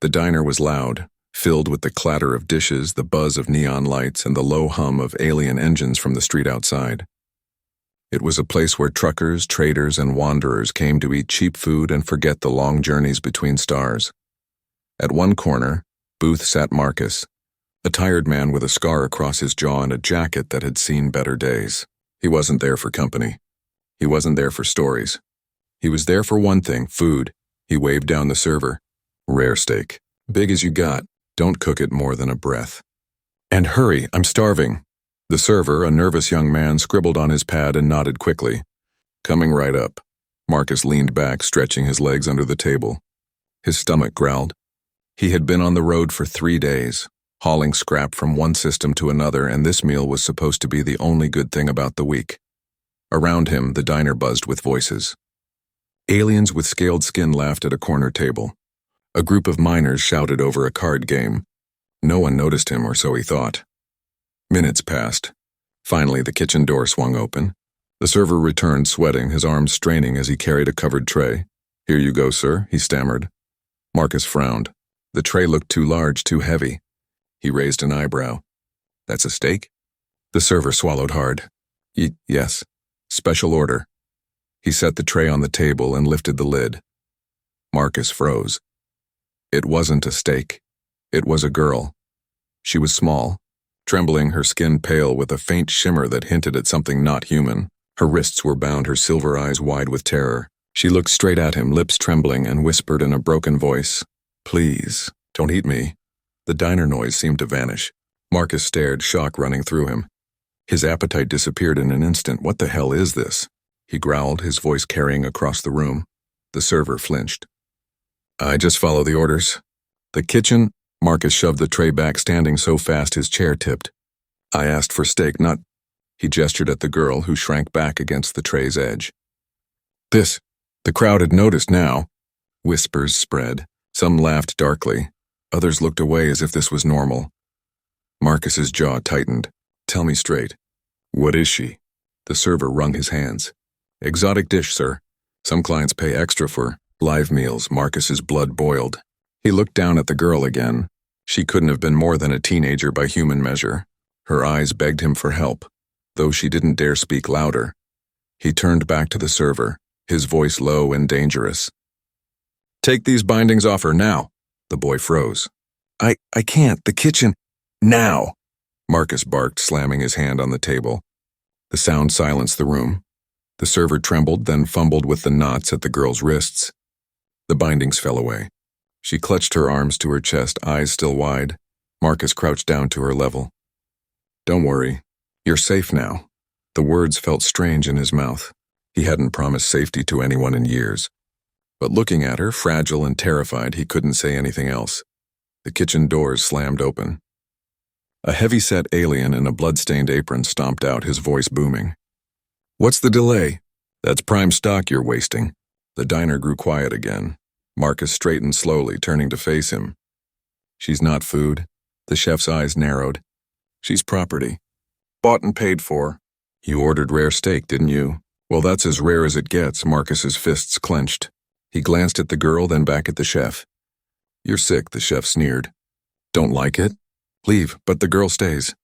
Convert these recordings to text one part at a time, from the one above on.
The diner was loud, filled with the clatter of dishes, the buzz of neon lights, and the low hum of alien engines from the street outside. It was a place where truckers, traders, and wanderers came to eat cheap food and forget the long journeys between stars. At one corner, booth sat Marcus, a tired man with a scar across his jaw and a jacket that had seen better days. He wasn't there for company. He wasn't there for stories. He was there for one thing, food. He waved down the server. Rare steak. Big as you got. Don't cook it more than a breath. And hurry, I'm starving. The server, a nervous young man, scribbled on his pad and nodded quickly. Coming right up. Marcus leaned back, stretching his legs under the table. His stomach growled. He had been on the road for 3 days, hauling scrap from one system to another, and this meal was supposed to be the only good thing about the week. Around him, the diner buzzed with voices. Aliens with scaled skin laughed at a corner table. A group of miners shouted over a card game. No one noticed him, or so he thought. Minutes passed. Finally, the kitchen door swung open. The server returned, sweating, his arms straining as he carried a covered tray. "Here you go, sir," he stammered. Marcus frowned. The tray looked too large, too heavy. He raised an eyebrow. "That's a steak?" The server swallowed hard. Yes. Special order." He set the tray on the table and lifted the lid. Marcus froze. It wasn't a steak. It was a girl. She was small, trembling, her skin pale with a faint shimmer that hinted at something not human. Her wrists were bound, her silver eyes wide with terror. She looked straight at him, lips trembling, and whispered in a broken voice, "Please, don't eat me." The diner noise seemed to vanish. Marcus stared, shock running through him. His appetite disappeared in an instant. "What the hell is this?" he growled, his voice carrying across the room. The server flinched. "I just follow the orders." "The kitchen?" Marcus shoved the tray back, standing so fast his chair tipped. "I asked for steak, not—" He gestured at the girl, who shrank back against the tray's edge. "This." The crowd had noticed now. Whispers spread. Some laughed darkly. Others looked away as if this was normal. Marcus's jaw tightened. "Tell me straight. What is she?" The server wrung his hands. "Exotic dish, sir. Some clients pay extra for live meals." Marcus's blood boiled. He looked down at the girl again. She couldn't have been more than a teenager by human measure. Her eyes begged him for help, though she didn't dare speak louder. He turned back to the server, his voice low and dangerous. "Take these bindings off her now." The boy froze. I can't. The kitchen. Now!" Marcus barked, slamming his hand on the table. The sound silenced the room. The server trembled, then fumbled with the knots at the girl's wrists. The bindings fell away. She clutched her arms to her chest, eyes still wide. Marcus crouched down to her level. "Don't worry. You're safe now." The words felt strange in his mouth. He hadn't promised safety to anyone in years. But looking at her, fragile and terrified, he couldn't say anything else. The kitchen doors slammed open. A heavy-set alien in a blood-stained apron stomped out, his voice booming. "What's the delay?" "That's prime stock you're wasting." The diner grew quiet again. Marcus straightened slowly, turning to face him. "She's not food." The chef's eyes narrowed. "She's property. Bought and paid for." "You ordered rare steak, didn't you?" "Well, that's as rare as it gets." Marcus's fists clenched. He glanced at the girl, then back at the chef. "You're sick," the chef sneered. "Don't like it? Leave, but the girl stays."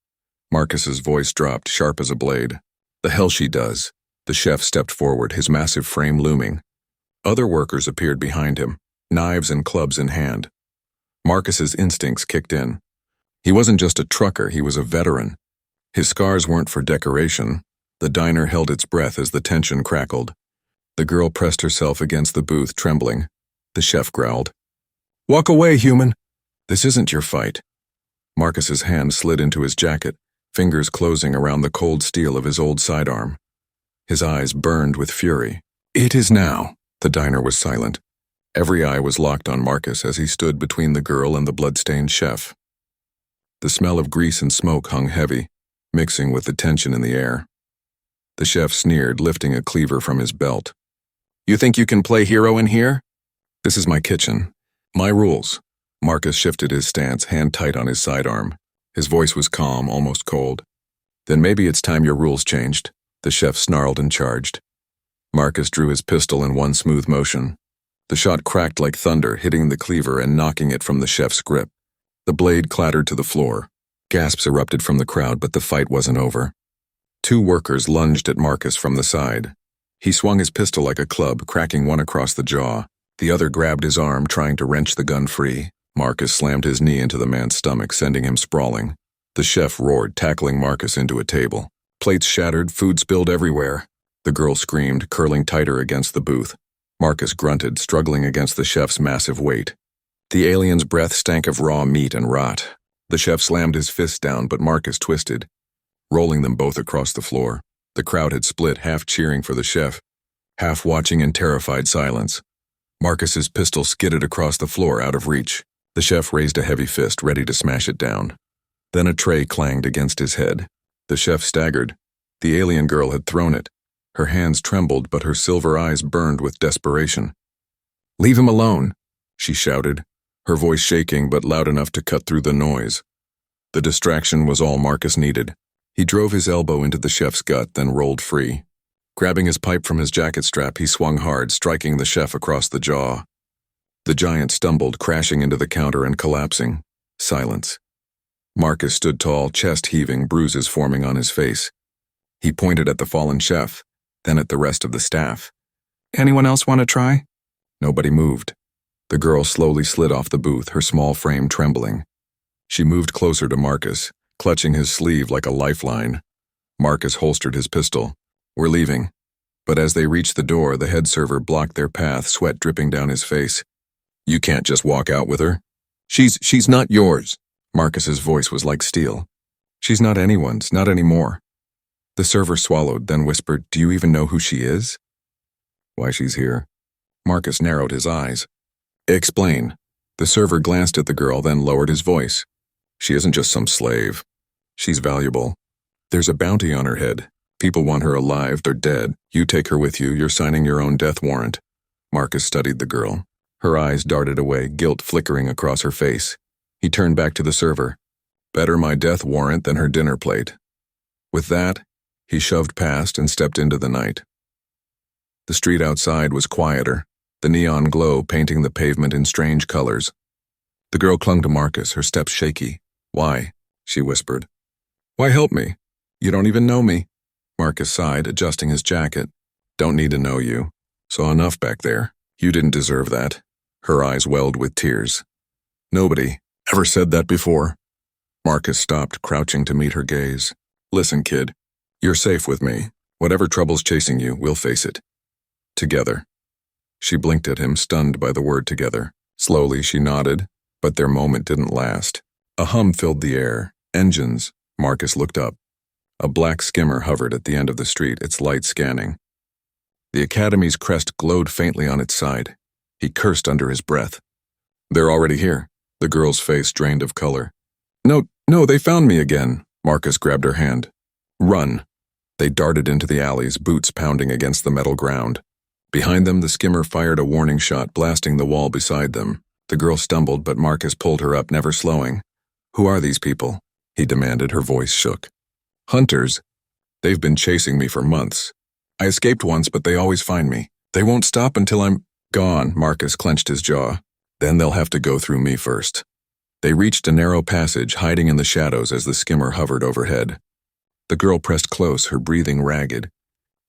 Marcus's voice dropped, sharp as a blade. "The hell she does." The chef stepped forward, his massive frame looming. Other workers appeared behind him, knives and clubs in hand. Marcus's instincts kicked in. He wasn't just a trucker, he was a veteran. His scars weren't for decoration. The diner held its breath as the tension crackled. The girl pressed herself against the booth, trembling. The chef growled, "Walk away, human. This isn't your fight." Marcus's hand slid into his jacket, fingers closing around the cold steel of his old sidearm. His eyes burned with fury. "It is now." The diner was silent. Every eye was locked on Marcus as he stood between the girl and the blood-stained chef. The smell of grease and smoke hung heavy, mixing with the tension in the air. The chef sneered, lifting a cleaver from his belt. "You think you can play hero in here?" "This is my kitchen. My rules." Marcus shifted his stance, hand tight on his sidearm. His voice was calm, almost cold. "Then maybe it's time your rules changed." The chef snarled and charged. Marcus drew his pistol in one smooth motion. The shot cracked like thunder, hitting the cleaver and knocking it from the chef's grip. The blade clattered to the floor. Gasps erupted from the crowd, but the fight wasn't over. Two workers lunged at Marcus from the side. He swung his pistol like a club, cracking one across the jaw. The other grabbed his arm, trying to wrench the gun free. Marcus slammed his knee into the man's stomach, sending him sprawling. The chef roared, tackling Marcus into a table. Plates shattered, food spilled everywhere. The girl screamed, curling tighter against the booth. Marcus grunted, struggling against the chef's massive weight. The alien's breath stank of raw meat and rot. The chef slammed his fists down, but Marcus twisted, rolling them both across the floor. The crowd had split, half cheering for the chef, half watching in terrified silence. Marcus's pistol skidded across the floor, out of reach. The chef raised a heavy fist, ready to smash it down. Then a tray clanged against his head. The chef staggered. The alien girl had thrown it. Her hands trembled, but her silver eyes burned with desperation. "Leave him alone," she shouted, her voice shaking but loud enough to cut through the noise. The distraction was all Marcus needed. He drove his elbow into the chef's gut, then rolled free. Grabbing his pipe from his jacket strap, he swung hard, striking the chef across the jaw. The giant stumbled, crashing into the counter and collapsing. Silence. Marcus stood tall, chest heaving, bruises forming on his face. He pointed at the fallen chef, then at the rest of the staff. "Anyone else want to try?" Nobody moved. The girl slowly slid off the booth, her small frame trembling. She moved closer to Marcus, clutching his sleeve like a lifeline. Marcus holstered his pistol. "We're leaving." But as they reached the door, the head server blocked their path, sweat dripping down his face. "You can't just walk out with her. She's not yours." Marcus's voice was like steel. "She's not anyone's, not anymore." The server swallowed, then whispered, "Do you even know who she is?" "Why she's here." Marcus narrowed his eyes. "Explain." The server glanced at the girl, then lowered his voice. "She isn't just some slave. She's valuable. There's a bounty on her head. People want her alive or dead. You take her with you, you're signing your own death warrant." Marcus studied the girl. Her eyes darted away, guilt flickering across her face. He turned back to the server. "Better my death warrant than her dinner plate." With that, he shoved past and stepped into the night. The street outside was quieter, the neon glow painting the pavement in strange colors. The girl clung to Marcus, her steps shaky. "Why?" she whispered. "Why help me? You don't even know me." Marcus sighed, adjusting his jacket. "Don't need to know you. Saw enough back there. You didn't deserve that." Her eyes welled with tears. "Nobody ever said that before." Marcus stopped, crouching to meet her gaze. "Listen, kid. You're safe with me. Whatever trouble's chasing you, we'll face it. Together." She blinked at him, stunned by the word together. Slowly, she nodded, but their moment didn't last. A hum filled the air. Engines. Marcus looked up. A black skimmer hovered at the end of the street, its light scanning. The academy's crest glowed faintly on its side. He cursed under his breath. "They're already here." The girl's face drained of color. No, they found me again." Marcus grabbed her hand. "Run." They darted into the alleys, boots pounding against the metal ground. Behind them, the skimmer fired a warning shot, blasting the wall beside them. The girl stumbled, but Marcus pulled her up, never slowing. "Who are these people?" he demanded, her voice shook. "Hunters. They've been chasing me for months. I escaped once, but they always find me. They won't stop until I'm gone." Marcus clenched his jaw. "Then they'll have to go through me first." They reached a narrow passage, hiding in the shadows as the skimmer hovered overhead. The girl pressed close, her breathing ragged.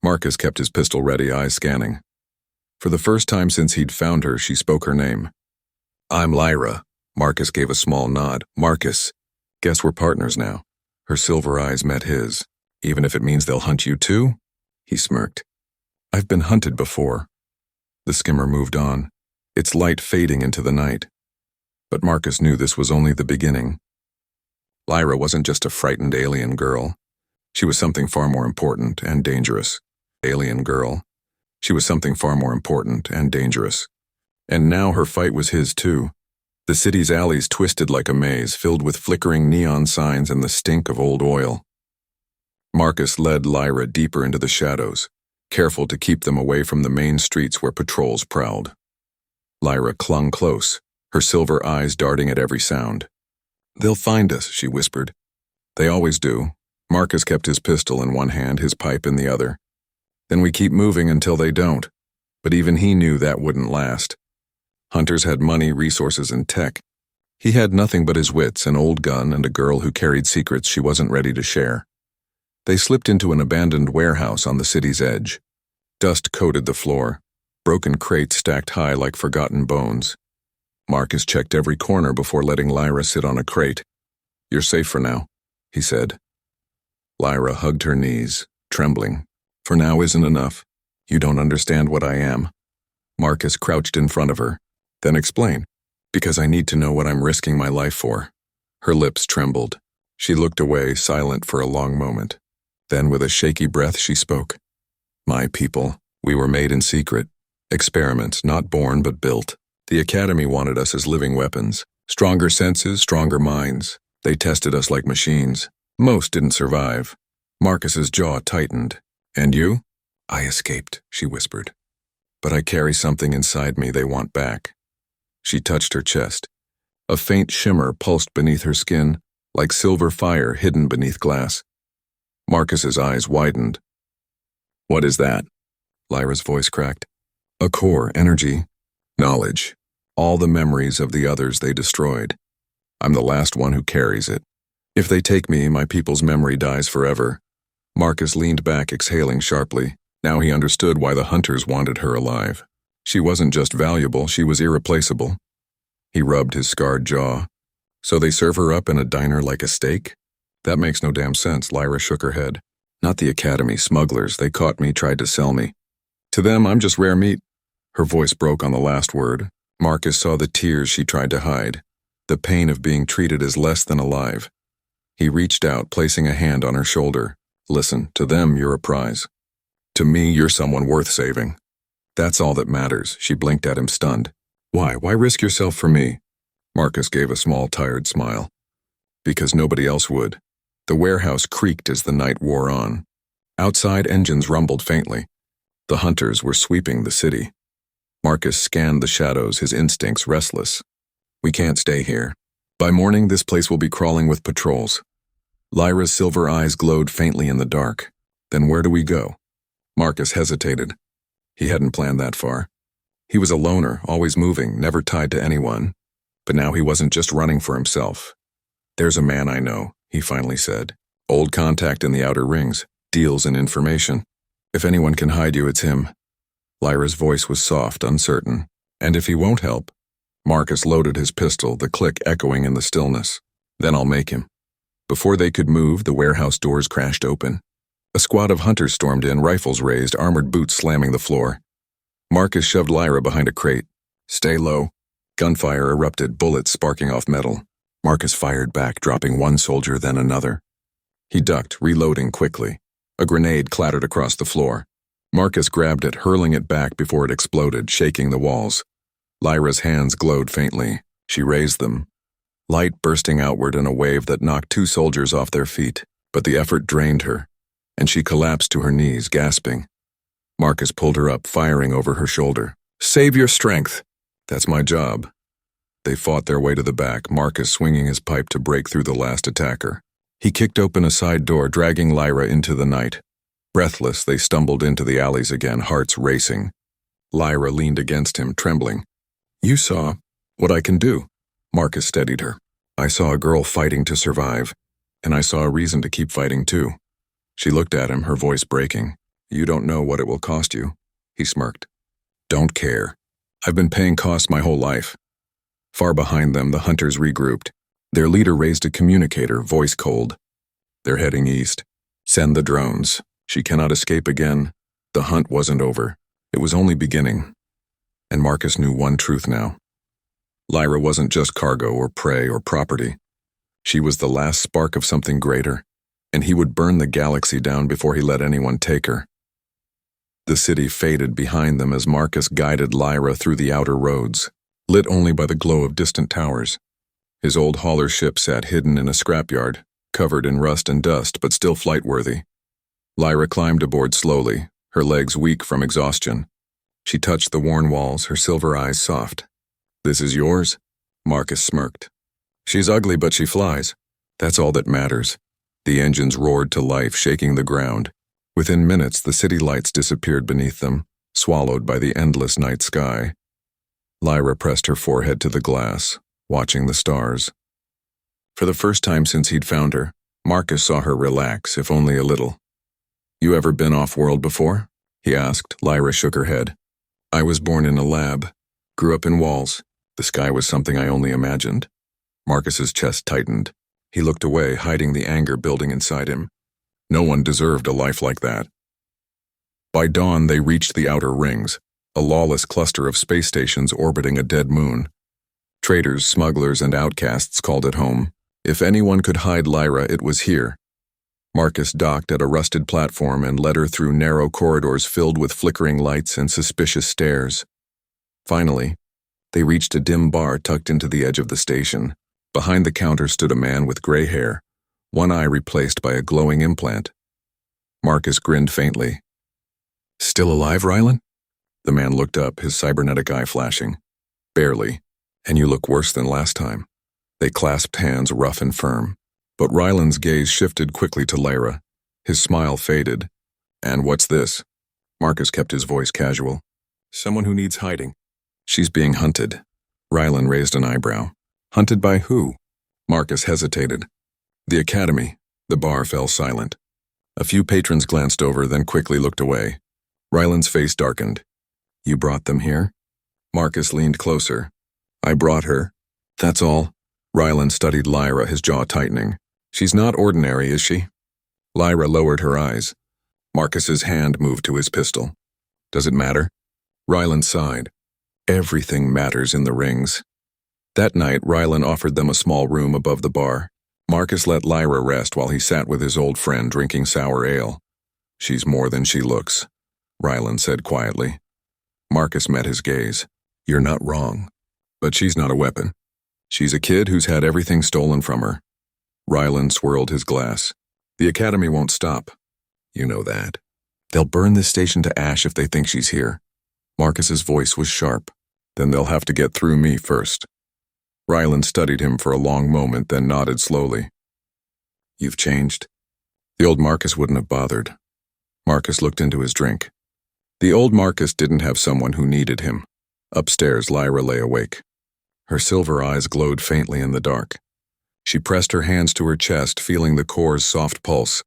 Marcus kept his pistol ready, eyes scanning. For the first time since he'd found her, she spoke her name. "I'm Lyra." Marcus gave a small nod. "Marcus. Guess we're partners now." Her silver eyes met his. "Even if it means they'll hunt you too?" He smirked. "I've been hunted before." The skimmer moved on, its light fading into the night. But Marcus knew this was only the beginning. Lyra wasn't just a frightened alien girl. She was something far more important and dangerous. Alien girl. She was something far more important and dangerous. And now her fight was his too. The city's alleys twisted like a maze, filled with flickering neon signs and the stink of old oil. Marcus led Lyra deeper into the shadows, careful to keep them away from the main streets where patrols prowled. Lyra clung close, her silver eyes darting at every sound. "They'll find us," she whispered. "They always do." Marcus kept his pistol in one hand, his pipe in the other. "Then we keep moving until they don't." But even he knew that wouldn't last. Hunters had money, resources, and tech. He had nothing but his wits, an old gun, and a girl who carried secrets she wasn't ready to share. They slipped into an abandoned warehouse on the city's edge. Dust coated the floor, broken crates stacked high like forgotten bones. Marcus checked every corner before letting Lyra sit on a crate. "You're safe for now," he said. Lyra hugged her knees, trembling. "For now isn't enough. You don't understand what I am." Marcus crouched in front of her. "Then explain. Because I need to know what I'm risking my life for." Her lips trembled. She looked away, silent for a long moment. Then with a shaky breath she spoke. "My people, we were made in secret. Experiments, not born but built. The Academy wanted us as living weapons. Stronger senses, stronger minds. They tested us like machines. Most didn't survive." Marcus's jaw tightened. "And you?" "I escaped," she whispered. "But I carry something inside me they want back." She touched her chest. A faint shimmer pulsed beneath her skin, like silver fire hidden beneath glass. Marcus's eyes widened. "What is that?" Lyra's voice cracked. "A core, energy, knowledge. All the memories of the others they destroyed. I'm the last one who carries it. If they take me, my people's memory dies forever." Marcus leaned back, exhaling sharply. Now he understood why the hunters wanted her alive. She wasn't just valuable, she was irreplaceable. He rubbed his scarred jaw. "So they serve her up in a diner like a steak?" "That makes no damn sense," Lyra shook her head. "Not the Academy smugglers. They caught me, tried to sell me. To them, I'm just rare meat." Her voice broke on the last word. Marcus saw the tears she tried to hide, the pain of being treated as less than alive. He reached out, placing a hand on her shoulder. "Listen, to them, you're a prize. To me, you're someone worth saving. That's all that matters." She blinked at him, stunned. "Why? Why risk yourself for me?" Marcus gave a small, tired smile. "Because nobody else would." The warehouse creaked as the night wore on. Outside, engines rumbled faintly. The hunters were sweeping the city. Marcus scanned the shadows, his instincts restless. "We can't stay here. By morning, this place will be crawling with patrols." Lyra's silver eyes glowed faintly in the dark. "Then where do we go?" Marcus hesitated. He hadn't planned that far. He was a loner, always moving, never tied to anyone. But now he wasn't just running for himself. "There's a man I know," he finally said. "Old contact in the outer rings, deals in information. If anyone can hide you, it's him." Lyra's voice was soft, uncertain. "And if he won't help?" Marcus loaded his pistol, the click echoing in the stillness. "Then I'll make him." Before they could move, the warehouse doors crashed open. A squad of hunters stormed in, rifles raised, armored boots slamming the floor. Marcus shoved Lyra behind a crate. "Stay low." Gunfire erupted, bullets sparking off metal. Marcus fired back, dropping one soldier, then another. He ducked, reloading quickly. A grenade clattered across the floor. Marcus grabbed it, hurling it back before it exploded, shaking the walls. Lyra's hands glowed faintly. She raised them, light bursting outward in a wave that knocked two soldiers off their feet. But the effort drained her, and she collapsed to her knees, gasping. Marcus pulled her up, firing over her shoulder. "Save your strength." "That's my job." They fought their way to the back, Marcus swinging his pipe to break through the last attacker. He kicked open a side door, dragging Lyra into the night. Breathless, they stumbled into the alleys again, hearts racing. Lyra leaned against him, trembling. "You saw what I can do." Marcus steadied her. "I saw a girl fighting to survive, and I saw a reason to keep fighting too." She looked at him, her voice breaking. "You don't know what it will cost you." He smirked. "Don't care. I've been paying costs my whole life." Far behind them, the hunters regrouped. Their leader raised a communicator, voice cold. "They're heading east. Send the drones. She cannot escape again." The hunt wasn't over. It was only beginning. And Marcus knew one truth now. Lyra wasn't just cargo or prey or property. She was the last spark of something greater, and he would burn the galaxy down before he let anyone take her. The city faded behind them as Marcus guided Lyra through the outer roads, lit only by the glow of distant towers. His old hauler ship sat hidden in a scrapyard, covered in rust and dust, but still flight-worthy. Lyra climbed aboard slowly, her legs weak from exhaustion. She touched the worn walls, her silver eyes soft. "This is yours?" Marcus smirked. "She's ugly, but she flies. That's all that matters." The engines roared to life, shaking the ground. Within minutes, the city lights disappeared beneath them, swallowed by the endless night sky. Lyra pressed her forehead to the glass, watching the stars. For the first time since he'd found her, Marcus saw her relax, if only a little. "You ever been off-world before?" he asked. Lyra shook her head. "I was born in a lab. Grew up in walls. The sky was something I only imagined." Marcus's chest tightened. He looked away, hiding the anger building inside him. No one deserved a life like that. By dawn, they reached the outer rings, a lawless cluster of space stations orbiting a dead moon. Traders, smugglers, and outcasts called it home. If anyone could hide Lyra, it was here. Marcus docked at a rusted platform and led her through narrow corridors filled with flickering lights and suspicious stares. Finally, they reached a dim bar tucked into the edge of the station. Behind the counter stood a man with gray hair, one eye replaced by a glowing implant. Marcus grinned faintly. "Still alive, Rylan?" The man looked up, his cybernetic eye flashing. "Barely, and you look worse than last time." They clasped hands, rough and firm. But Rylan's gaze shifted quickly to Lyra. His smile faded. "And what's this?" Marcus kept his voice casual. "Someone who needs hiding." "She's being hunted." Rylan raised an eyebrow. "Hunted by who?" Marcus hesitated. "The Academy." The bar fell silent. A few patrons glanced over, then quickly looked away. Rylan's face darkened. "You brought them here?" Marcus leaned closer. "I brought her. That's all." Rylan studied Lyra, his jaw tightening. "She's not ordinary, is she?" Lyra lowered her eyes. Marcus's hand moved to his pistol. "Does it matter?" Rylan sighed. "Everything matters in the rings." That night, Rylan offered them a small room above the bar. Marcus let Lyra rest while he sat with his old friend drinking sour ale. "She's more than she looks," Rylan said quietly. Marcus met his gaze. "You're not wrong. But she's not a weapon. She's a kid who's had everything stolen from her." Rylan swirled his glass. "The Academy won't stop. You know that. They'll burn this station to ash if they think she's here." Marcus's voice was sharp. "Then they'll have to get through me first." Rylan studied him for a long moment, then nodded slowly. "You've changed." The old Marcus wouldn't have bothered. Marcus looked into his drink. The old Marcus didn't have someone who needed him. Upstairs, Lyra lay awake. Her silver eyes glowed faintly in the dark. She pressed her hands to her chest, feeling the core's soft pulse.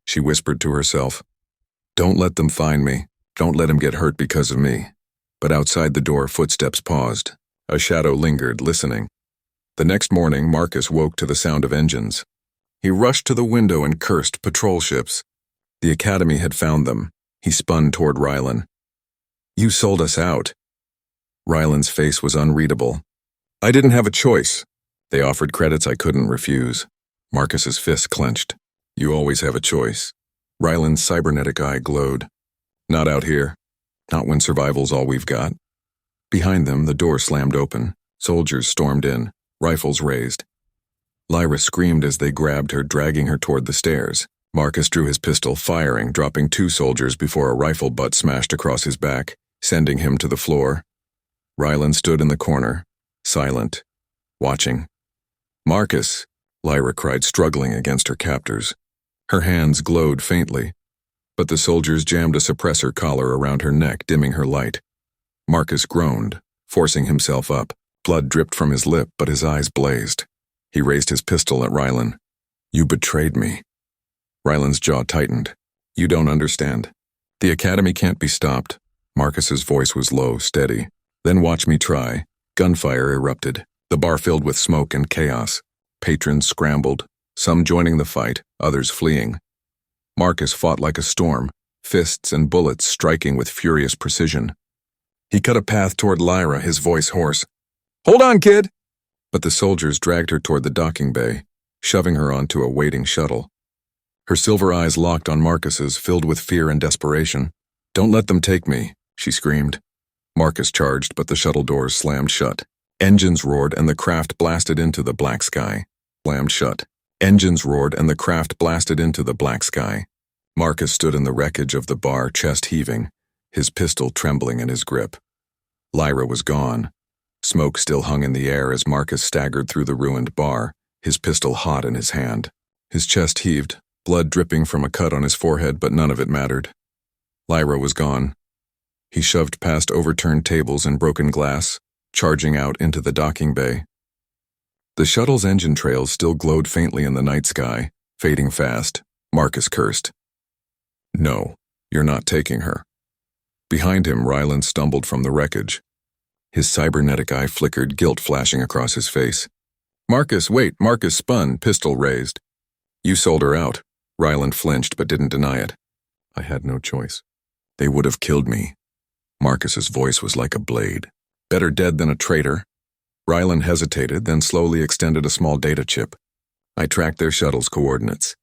She whispered to herself, "Don't let them find me. Don't let him get hurt because of me." But outside the door, footsteps paused. A shadow lingered, listening. The next morning, Marcus woke to the sound of engines. He rushed to the window and cursed patrol ships. The Academy had found them. He spun toward Rylan. "You sold us out." Rylan's face was unreadable. "I didn't have a choice. They offered credits I couldn't refuse." Marcus's fist clenched. "You always have a choice." Rylan's cybernetic eye glowed. "Not out here. Not when survival's all we've got." Behind them, the door slammed open. Soldiers stormed in, rifles raised. Lyra screamed as they grabbed her, dragging her toward the stairs. Marcus drew his pistol, firing, dropping 2 soldiers before a rifle butt smashed across his back, sending him to the floor. Rylan stood in the corner, silent, watching. "Marcus!" Lyra cried, struggling against her captors. Her hands glowed faintly, but the soldiers jammed a suppressor collar around her neck, dimming her light. Marcus groaned, forcing himself up. Blood dripped from his lip, but his eyes blazed. He raised his pistol at Rylan. "You betrayed me." Rylan's jaw tightened. "You don't understand. The Academy can't be stopped." Marcus's voice was low, steady. "Then watch me try." Gunfire erupted. The bar filled with smoke and chaos. Patrons scrambled, some joining the fight, others fleeing. Marcus fought like a storm, fists and bullets striking with furious precision. He cut a path toward Lyra, his voice hoarse. "Hold on, kid!" But the soldiers dragged her toward the docking bay, shoving her onto a waiting shuttle. Her silver eyes locked on Marcus's, filled with fear and desperation. "Don't let them take me," she screamed. Marcus charged, but the shuttle doors slammed shut. Engines roared and the craft blasted into the black sky. Slammed shut. Engines roared and the craft blasted into the black sky. Marcus stood in the wreckage of the bar, chest heaving, his pistol trembling in his grip. Lyra was gone. Smoke still hung in the air as Marcus staggered through the ruined bar, his pistol hot in his hand. His chest heaved, blood dripping from a cut on his forehead, but none of it mattered. Lyra was gone. He shoved past overturned tables and broken glass, charging out into the docking bay. The shuttle's engine trails still glowed faintly in the night sky, fading fast. Marcus cursed. "No, you're not taking her." Behind him, Ryland stumbled from the wreckage. His cybernetic eye flickered, guilt flashing across his face. "Marcus, wait!" Marcus spun, pistol raised. "You sold her out." Ryland flinched but didn't deny it. "I had no choice. They would have killed me." Marcus's voice was like a blade. "Better dead than a traitor." Ryland hesitated, then slowly extended a small data chip. "I tracked their shuttle's coordinates.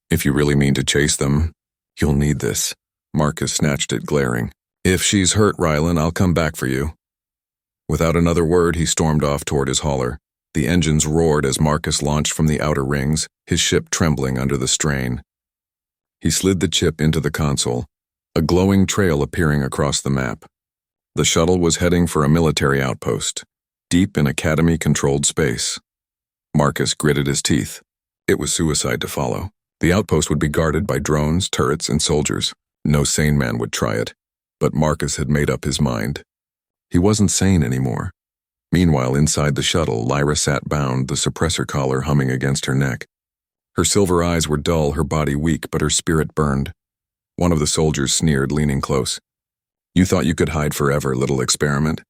If you really mean to chase them, you'll need this." Marcus snatched it, glaring. "If she's hurt, Ryland, I'll come back for you." Without another word, he stormed off toward his hauler. The engines roared as Marcus launched from the outer rings, his ship trembling under the strain. He slid the chip into the console, a glowing trail appearing across the map. The shuttle was heading for a military outpost, deep in Academy-controlled space. Marcus gritted his teeth. It was suicide to follow. The outpost would be guarded by drones, turrets, and soldiers. No sane man would try it. But Marcus had made up his mind. He wasn't sane anymore. Meanwhile, inside the shuttle, Lyra sat bound, the suppressor collar humming against her neck. Her silver eyes were dull, her body weak, but her spirit burned. One of the soldiers sneered, leaning close. "You thought you could hide forever, little experiment?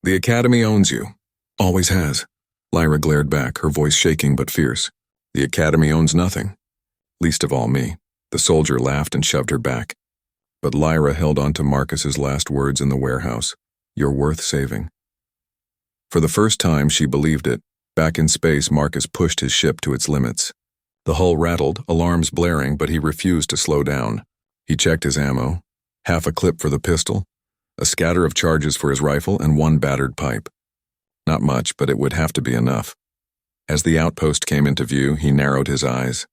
The Academy owns you. Always has." Lyra glared back, her voice shaking but fierce. "The Academy owns nothing. Least of all me." The soldier laughed and shoved her back. But Lyra held on to Marcus's last words in the warehouse. "You're worth saving." For the first time, she believed it. Back in space, Marcus pushed his ship to its limits. The hull rattled, alarms blaring, but he refused to slow down. He checked his ammo. Half a clip for the pistol, a scatter of charges for his rifle, and one battered pipe. Not much, but it would have to be enough. As the outpost came into view, he narrowed his eyes.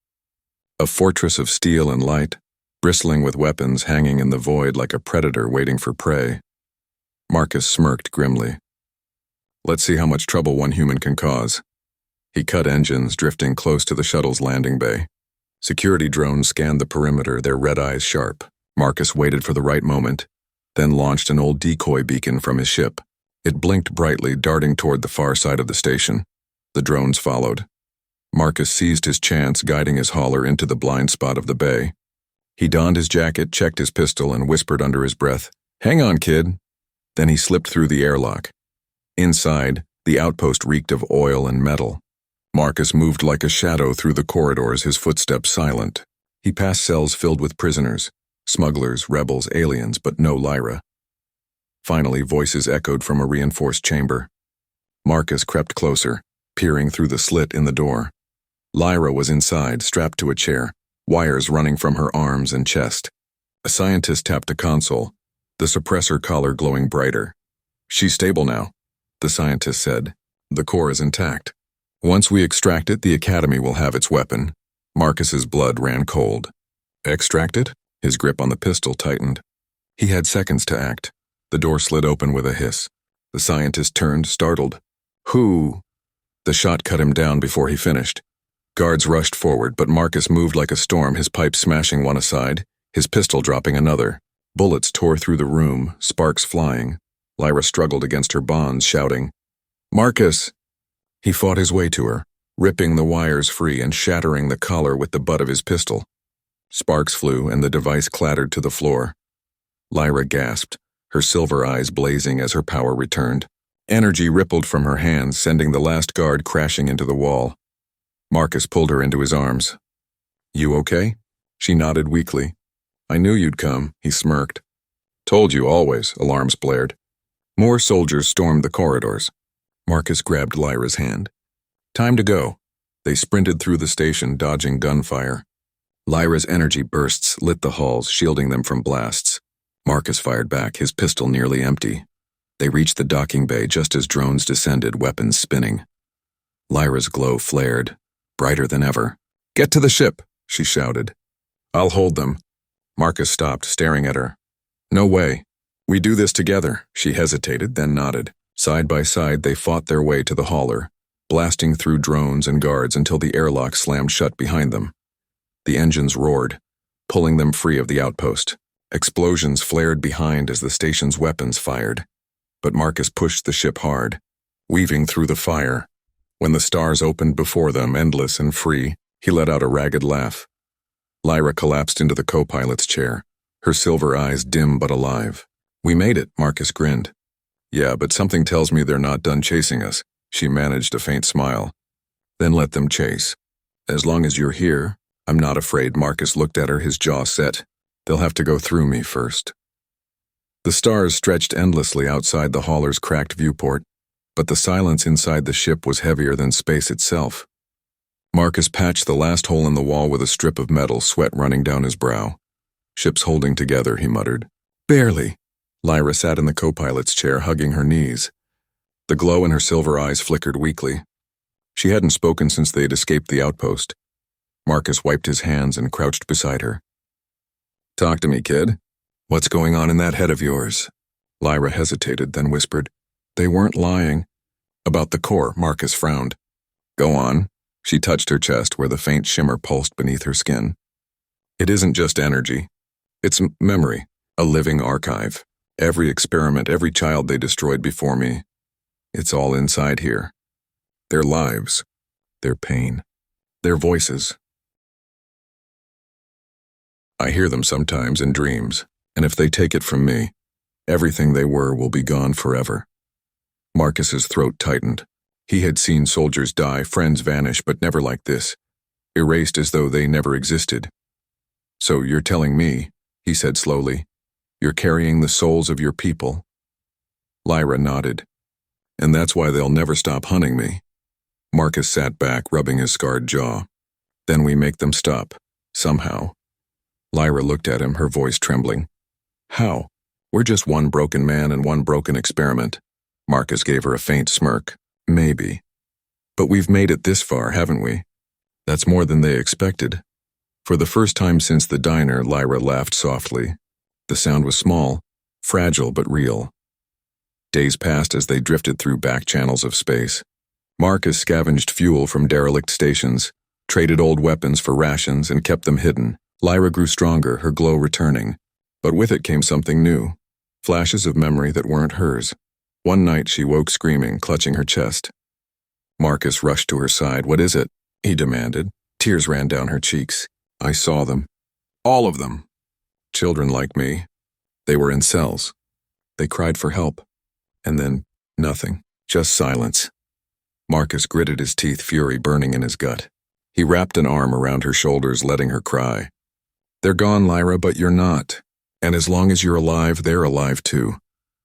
A fortress of steel and light, bristling with weapons hanging in the void like a predator waiting for prey. Marcus smirked grimly. "Let's see how much trouble one human can cause." He cut engines, drifting close to the shuttle's landing bay. Security drones scanned the perimeter, their red eyes sharp. Marcus waited for the right moment, then launched an old decoy beacon from his ship. It blinked brightly, darting toward the far side of the station. The drones followed. Marcus seized his chance, guiding his hauler into the blind spot of the bay. He donned his jacket, checked his pistol, and whispered under his breath, "Hang on, kid." Then he slipped through the airlock. Inside, the outpost reeked of oil and metal. Marcus moved like a shadow through the corridors, his footsteps silent. He passed cells filled with prisoners, smugglers, rebels, aliens, but no Lyra. Finally, voices echoed from a reinforced chamber. Marcus crept closer, peering through the slit in the door. Lyra was inside, strapped to a chair, wires running from her arms and chest. A scientist tapped a console, the suppressor collar glowing brighter. "She's stable now," the scientist said. "The core is intact. Once we extract it, the Academy will have its weapon." Marcus's blood ran cold. "Extract it?" His grip on the pistol tightened. He had seconds to act. The door slid open with a hiss. The scientist turned, startled. "Who?" The shot cut him down before he finished. Guards rushed forward, but Marcus moved like a storm, his pipe smashing one aside, his pistol dropping another. Bullets tore through the room, sparks flying. Lyra struggled against her bonds, shouting, "Marcus!" He fought his way to her, ripping the wires free and shattering the collar with the butt of his pistol. Sparks flew, and the device clattered to the floor. Lyra gasped, her silver eyes blazing as her power returned. Energy rippled from her hands, sending the last guard crashing into the wall. Marcus pulled her into his arms. "You okay?" She nodded weakly. "I knew you'd come," he smirked. "Told you always," alarms blared. More soldiers stormed the corridors. Marcus grabbed Lyra's hand. "Time to go." They sprinted through the station, dodging gunfire. Lyra's energy bursts lit the halls, shielding them from blasts. Marcus fired back, his pistol nearly empty. They reached the docking bay just as drones descended, weapons spinning. Lyra's glow flared, brighter than ever. "Get to the ship," she shouted. "I'll hold them." Marcus stopped, staring at her. "No way. We do this together." She hesitated, then nodded. Side by side, they fought their way to the hauler, blasting through drones and guards until the airlock slammed shut behind them. The engines roared, pulling them free of the outpost. Explosions flared behind as the station's weapons fired. but Marcus pushed the ship hard, weaving through the fire. When the stars opened before them, endless and free, he let out a ragged laugh. Lyra collapsed into the co-pilot's chair, her silver eyes dim but alive. "We made it," Marcus grinned. "Yeah, but something tells me they're not done chasing us." She managed a faint smile. "Then let them chase. As long as you're here, I'm not afraid." Marcus looked at her, his jaw set. "They'll have to go through me first." The stars stretched endlessly outside the hauler's cracked viewport, but the silence inside the ship was heavier than space itself. Marcus patched the last hole in the wall with a strip of metal, sweat running down his brow. "Ship's holding together," he muttered. "Barely." Lyra sat in the co-pilot's chair, hugging her knees. The glow in her silver eyes flickered weakly. She hadn't spoken since they had escaped the outpost. Marcus wiped his hands and crouched beside her. "Talk to me, kid. What's going on in that head of yours?" Lyra hesitated, then whispered, "They weren't lying." "About the core," Marcus frowned. "Go on." She touched her chest where the faint shimmer pulsed beneath her skin. "It isn't just energy. It's memory, a living archive. Every experiment, every child they destroyed before me. It's all inside here. Their lives, their pain, their voices. I hear them sometimes in dreams, and if they take it from me, everything they were will be gone forever." Marcus's throat tightened. He had seen soldiers die, friends vanish, but never like this, erased as though they never existed. "So you're telling me," he said slowly, "you're carrying the souls of your people?" Lyra nodded. "And that's why they'll never stop hunting me." Marcus sat back, rubbing his scarred jaw. "Then we make them stop, somehow." Lyra looked at him, her voice trembling. "How? We're just one broken man and one broken experiment." Marcus gave her a faint smirk. "Maybe. But we've made it this far, haven't we? That's more than they expected." For the first time since the diner, Lyra laughed softly. The sound was small, fragile but real. Days passed as they drifted through back channels of space. Marcus scavenged fuel from derelict stations, traded old weapons for rations, and kept them hidden. Lyra grew stronger, her glow returning. But with it came something new. Flashes of memory that weren't hers. One night she woke screaming, clutching her chest. Marcus rushed to her side. "What is it?" he demanded. Tears ran down her cheeks. "I saw them. All of them. Children like me. They were in cells. They cried for help. And then, nothing. Just silence." Marcus gritted his teeth, fury burning in his gut. He wrapped an arm around her shoulders, letting her cry. "They're gone, Lyra, but you're not. And as long as you're alive, they're alive too."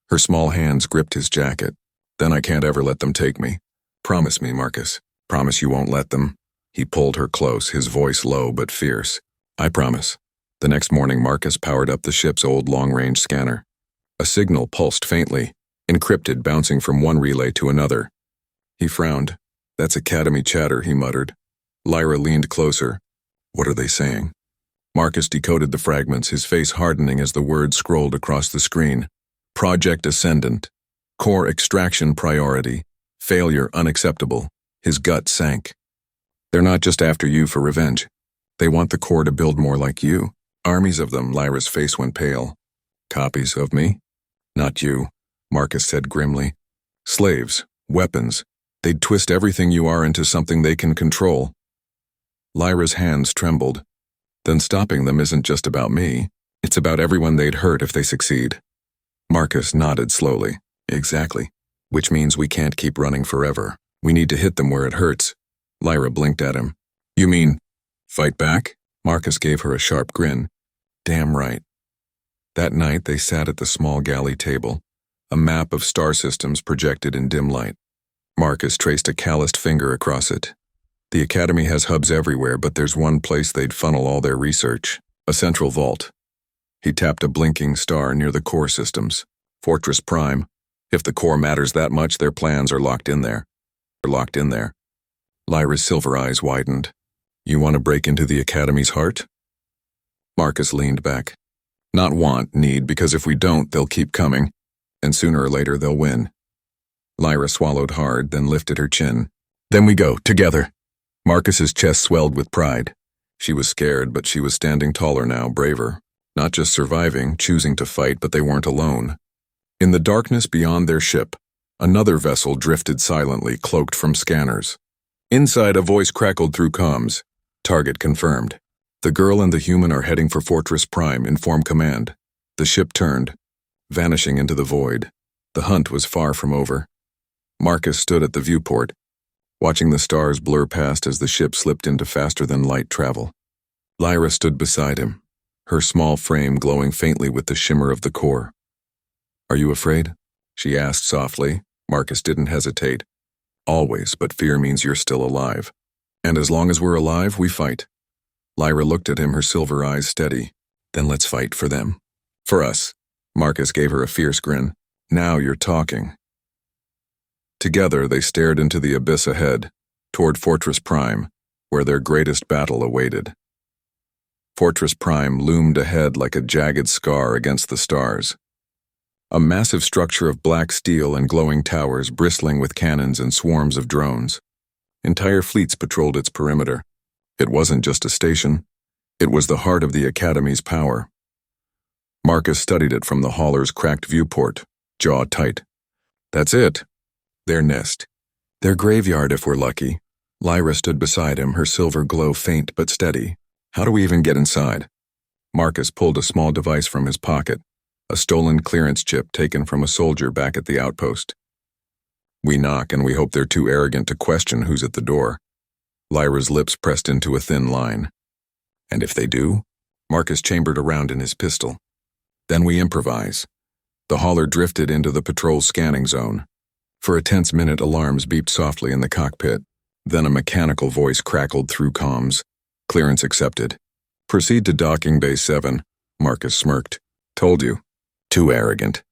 Her small hands gripped his jacket. "Then I can't ever let them take me. Promise me, Marcus. Promise you won't let them." He pulled her close, his voice low but fierce. "I promise." The next morning, Marcus powered up the ship's old long-range scanner. A signal pulsed faintly, encrypted, bouncing from one relay to another. He frowned. "That's Academy chatter," he muttered. Lyra leaned closer. "What are they saying?" Marcus decoded the fragments, his face hardening as the words scrolled across the screen. "Project Ascendant. Core extraction priority. Failure unacceptable." His gut sank. "They're not just after you for revenge. They want the core to build more like you. Armies of them." Lyra's face went pale. "Copies of me?" "Not you," Marcus said grimly. "Slaves. Weapons. They'd twist everything you are into something they can control." Lyra's hands trembled. "Then stopping them isn't just about me. It's about everyone they'd hurt if they succeed." Marcus nodded slowly. "Exactly. Which means we can't keep running forever. We need to hit them where it hurts." Lyra blinked at him. "You mean, fight back?" Marcus gave her a sharp grin. "Damn right." That night they sat at the small galley table, a map of star systems projected in dim light. Marcus traced a calloused finger across it. "The Academy has hubs everywhere, but there's one place they'd funnel all their research. A central vault." He tapped a blinking star near the core systems. "Fortress Prime. If the core matters that much, their plans are locked in there." "They're locked in there." Lyra's silver eyes widened. "You want to break into the Academy's heart?" Marcus leaned back. "Not want, need, because if we don't, they'll keep coming, and sooner or later they'll win." Lyra swallowed hard, then lifted her chin. "Then we go, together." Marcus's chest swelled with pride. She was scared, but she was standing taller now, braver. Not just surviving, choosing to fight, but they weren't alone. In the darkness beyond their ship, another vessel drifted silently, cloaked from scanners. Inside, a voice crackled through comms. Target confirmed. The girl and the human are heading for Fortress Prime, inform command. The ship turned, vanishing into the void. The hunt was far from over. Marcus stood at the viewport, watching the stars blur past as the ship slipped into faster-than-light travel. Lyra stood beside him, her small frame glowing faintly with the shimmer of the core. "Are you afraid?" she asked softly. Marcus didn't hesitate. "Always, but fear means you're still alive. And as long as we're alive, we fight." Lyra looked at him, her silver eyes steady. "Then let's fight for them." "For us." Marcus gave her a fierce grin. "Now you're talking." Together, they stared into the abyss ahead, toward Fortress Prime, where their greatest battle awaited. Fortress Prime loomed ahead like a jagged scar against the stars. A massive structure of black steel and glowing towers bristling with cannons and swarms of drones. Entire fleets patrolled its perimeter. It wasn't just a station. It was the heart of the Academy's power. Marcus studied it from the hauler's cracked viewport, jaw tight. "That's it. Their nest. Their graveyard if we're lucky." Lyra stood beside him, her silver glow faint but steady. "How do we even get inside?" Marcus pulled a small device from his pocket, a stolen clearance chip taken from a soldier back at the outpost. "We knock and we hope they're too arrogant to question who's at the door." Lyra's lips pressed into a thin line. "And if they do?" Marcus chambered around in his pistol. "Then we improvise." The hauler drifted into the patrol scanning zone. For a tense minute, alarms beeped softly in the cockpit. Then a mechanical voice crackled through comms. "Clearance accepted. Proceed to docking bay 7. Marcus smirked. "Told you. Too arrogant."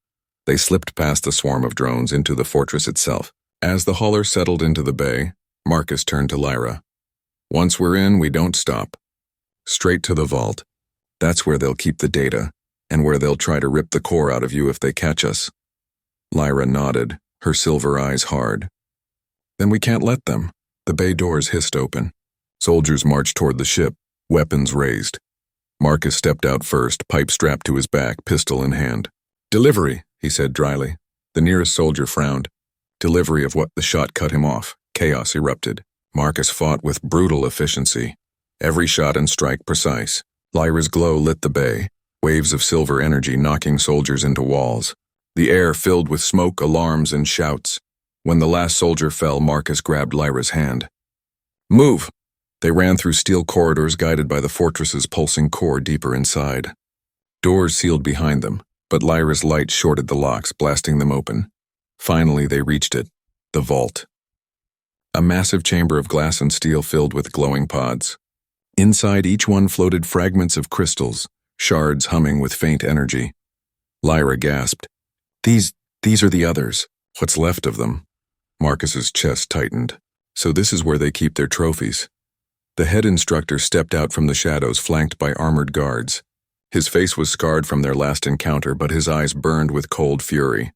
They slipped past the swarm of drones into the fortress itself. As the hauler settled into the bay, Marcus turned to Lyra. "Once we're in, we don't stop. Straight to the vault. That's where they'll keep the data, and where they'll try to rip the core out of you if they catch us." Lyra nodded, her silver eyes hard. "Then we can't let them." The bay doors hissed open. Soldiers marched toward the ship, weapons raised. Marcus stepped out first, pipe strapped to his back, pistol in hand. "Delivery," he said dryly. The nearest soldier frowned. Delivery of what? The shot cut him off. Chaos erupted. Marcus fought with brutal efficiency. Every shot and strike precise. Lyra's glow lit the bay, waves of silver energy knocking soldiers into walls. The air filled with smoke, alarms, and shouts. When the last soldier fell, Marcus grabbed Lyra's hand. "Move!" They ran through steel corridors guided by the fortress's pulsing core deeper inside. Doors sealed behind them, but Lyra's light shorted the locks, blasting them open. Finally, they reached it. The vault. A massive chamber of glass and steel filled with glowing pods. Inside each one floated fragments of crystals, shards humming with faint energy. Lyra gasped. These are the others. What's left of them?" Marcus's chest tightened. "So this is where they keep their trophies." The head instructor stepped out from the shadows, flanked by armored guards. His face was scarred from their last encounter, but his eyes burned with cold fury.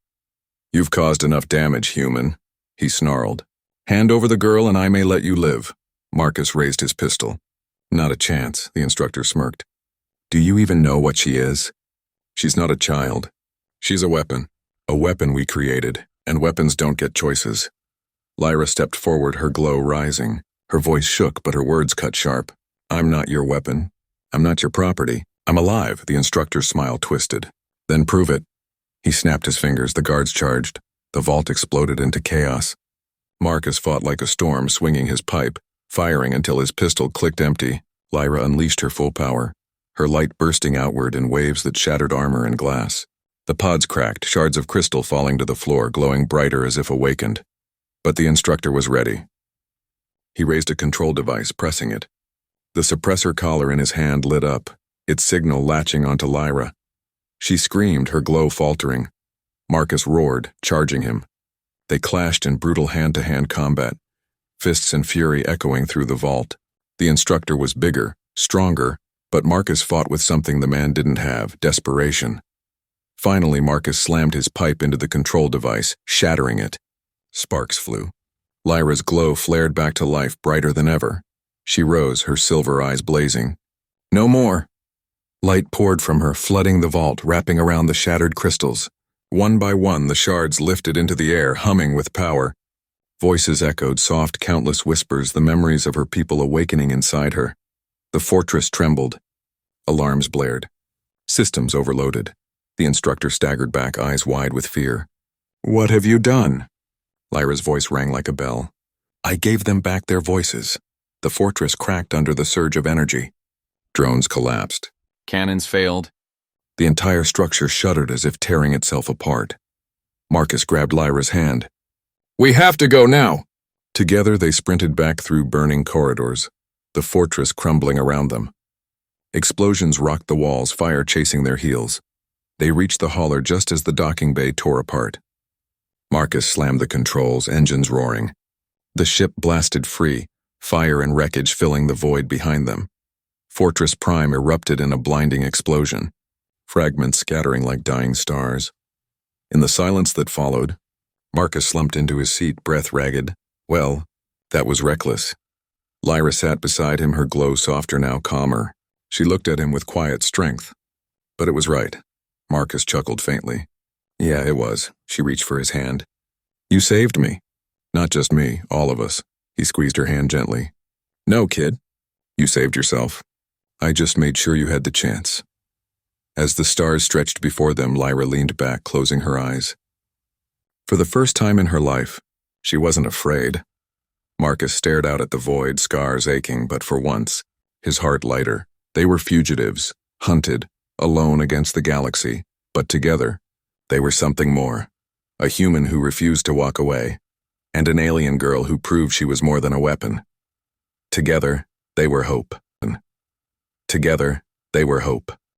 "You've caused enough damage, human," he snarled. "Hand over the girl and I may let you live." Marcus raised his pistol. "Not a chance," the instructor smirked. "Do you even know what she is?" "She's not a child. She's a weapon. A weapon we created, and weapons don't get choices." Lyra stepped forward, her glow rising. Her voice shook, but her words cut sharp. "I'm not your weapon. I'm not your property. I'm alive." The instructor's smile twisted. "Then prove it." He snapped his fingers. The guards charged. The vault exploded into chaos. Marcus fought like a storm, swinging his pipe, firing until his pistol clicked empty. Lyra unleashed her full power, her light bursting outward in waves that shattered armor and glass. The pods cracked, shards of crystal falling to the floor, glowing brighter as if awakened. But the instructor was ready. He raised a control device, pressing it. The suppressor collar in his hand lit up, its signal latching onto Lyra. She screamed, her glow faltering. Marcus roared, charging him. They clashed in brutal hand-to-hand combat, fists and fury echoing through the vault. The instructor was bigger, stronger, but Marcus fought with something the man didn't have: desperation. Finally, Marcus slammed his pipe into the control device, shattering it. Sparks flew. Lyra's glow flared back to life, brighter than ever. She rose, her silver eyes blazing. "No more!" Light poured from her, flooding the vault, wrapping around the shattered crystals. One by one, the shards lifted into the air, humming with power. Voices echoed, soft, countless whispers, the memories of her people awakening inside her. The fortress trembled. Alarms blared. Systems overloaded. The instructor staggered back, eyes wide with fear. "What have you done?" Lyra's voice rang like a bell. "I gave them back their voices." The fortress cracked under the surge of energy. Drones collapsed. Cannons failed. The entire structure shuddered as if tearing itself apart. Marcus grabbed Lyra's hand. "We have to go now!" Together they sprinted back through burning corridors, the fortress crumbling around them. Explosions rocked the walls, fire chasing their heels. They reached the hauler just as the docking bay tore apart. Marcus slammed the controls, engines roaring. The ship blasted free, fire and wreckage filling the void behind them. Fortress Prime erupted in a blinding explosion, fragments scattering like dying stars. In the silence that followed, Marcus slumped into his seat, breath ragged. Well, that was reckless. Lyra sat beside him, her glow softer now, calmer. She looked at him with quiet strength. But it was right. Marcus chuckled faintly. Yeah, it was. She reached for his hand. "You saved me." "Not just me, all of us." He squeezed her hand gently. "No, kid. You saved yourself. I just made sure you had the chance." As the stars stretched before them, Lyra leaned back, closing her eyes. For the first time in her life, she wasn't afraid. Marcus stared out at the void, scars aching, but for once, his heart lighter. They were fugitives, hunted, alone against the galaxy, but together, they were something more. A human who refused to walk away, and an alien girl who proved she was more than a weapon. Together, they were hope. Together, they were hope.